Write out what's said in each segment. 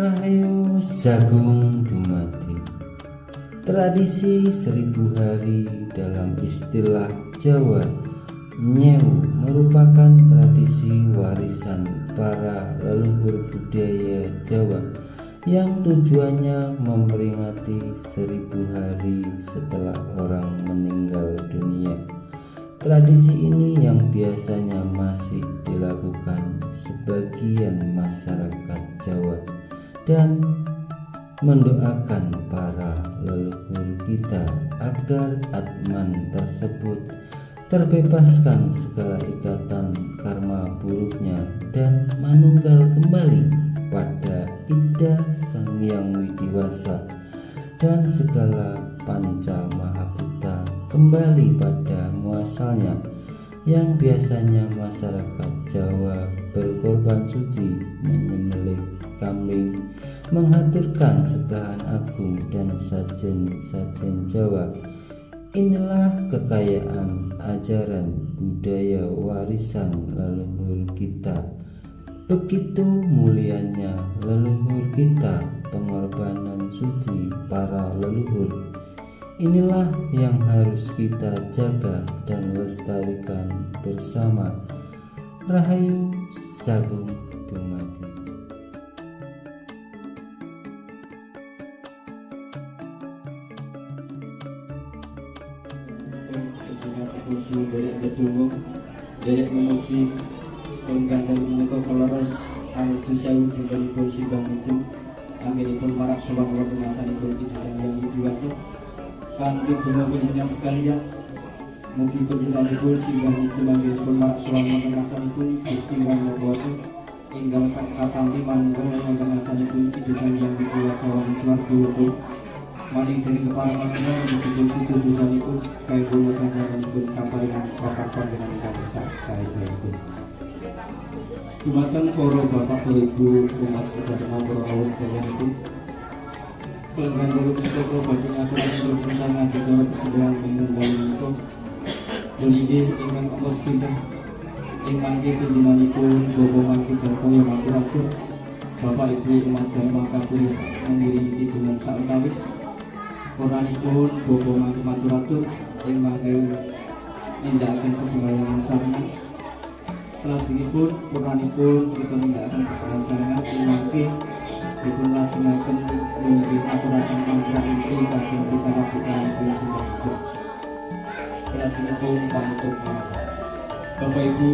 Rahayu Sagung Dumadi. Tradisi 1000 hari dalam istilah Jawa Nyewu merupakan tradisi warisan para leluhur budaya Jawa yang tujuannya memperingati 1000 hari setelah orang meninggal dunia. Tradisi ini yang biasanya masih dilakukan sebagian masyarakat Jawa dan mendoakan para leluhur kita agar atman tersebut terbebaskan segala ikatan karma buruknya dan manunggal kembali pada Ida Sang Hyang Widiwasa dan segala panca mahabhuta kembali pada muasalnya, yang biasanya masyarakat Jawa berkorban suci menyembelih kambing, menghaturkan sebahan agung dan sajen-sajen Jawa. Inilah kekayaan ajaran budaya warisan leluhur kita. Begitu mulianya leluhur kita, pengorbanan suci para leluhur. Inilah yang harus kita jaga dan lestarikan bersama. Rahayu Sagung Dumadi. Derek bertunggu, derek memuji penggan dari menika koloros altu sewu singgalipun sidang mejem anggenipun marak sowan wonten asanipun Ida Sang Hyang Widiwasa. Kanthi donga panjenengan sekalian, mugi panjenenganipun singgah mejem anggenipun marak sowan wonten asanipun Gusti Hyang Widiwasa ingkang katampi manunggal wonten asanipun Ida Sang Hyang Widiwasa wonten swarga. Maning dening keparenganipun dipun tutusanipun kanggo ngasanipun kaparingan bapak panjenengan ingkang sae-saenipun. Dumateng para bapak para ibu umat sedherek para awas sedherekipun, kelenggan kula punika badhe ngaturaken perintah acara kesembilan pengundang menika. Puniki ingkang ampun pindah ing mangke panjenenganipun Bapak Mangke Dartoyo maturaken Bapak Ibu umat dharma kabeh mengiringi dengan sautawis. Koranipun Bapak Mangke maturaken ing mangke nindakaken kesembahyang sarengan. Salajengipun puranipun kita nindakaken kesembahyang sarengan ing mangke dipun lajengaken menawi aturaken mantra inti kagem pisanak puranipun sembah. Salajengipun panutup Bapak Ibu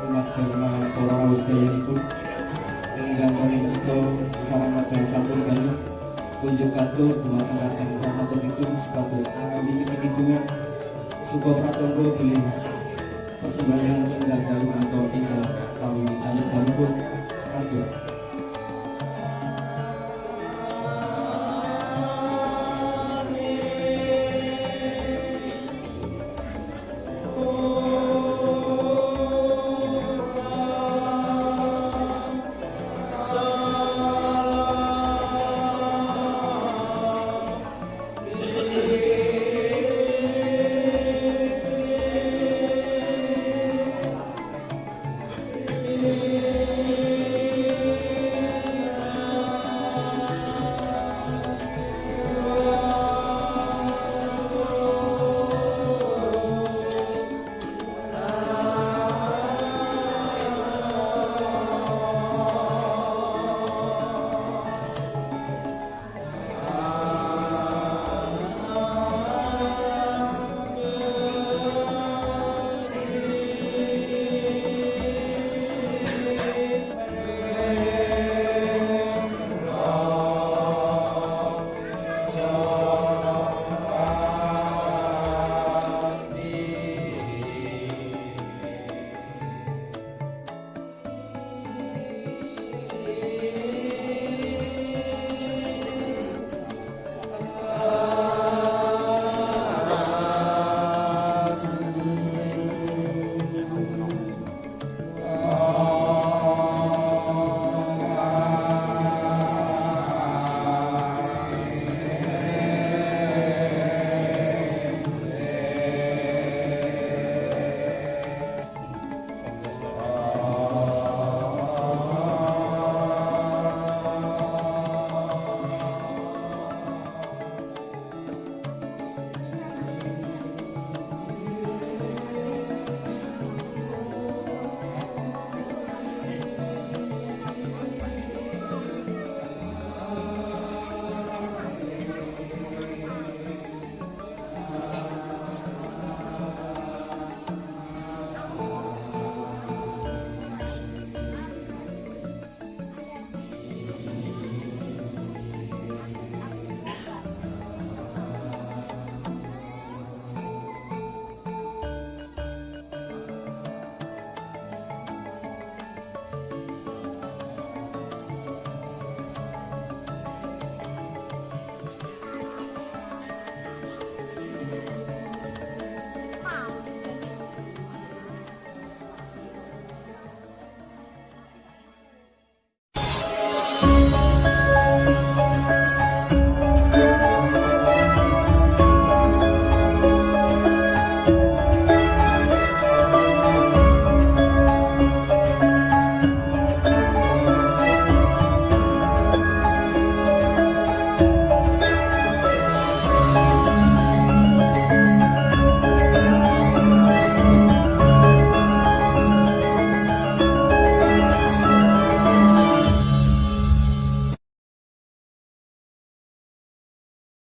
umat dharma para rawuh sedayanipun ingkang menika sareng masalah sampun banyu kunjuk katur dumateng ratang rahmatun itu sebatas angami hitungan suka pratangga bilih persembahyaan ingkang dalu atau ingkang kawin anis sampun katur.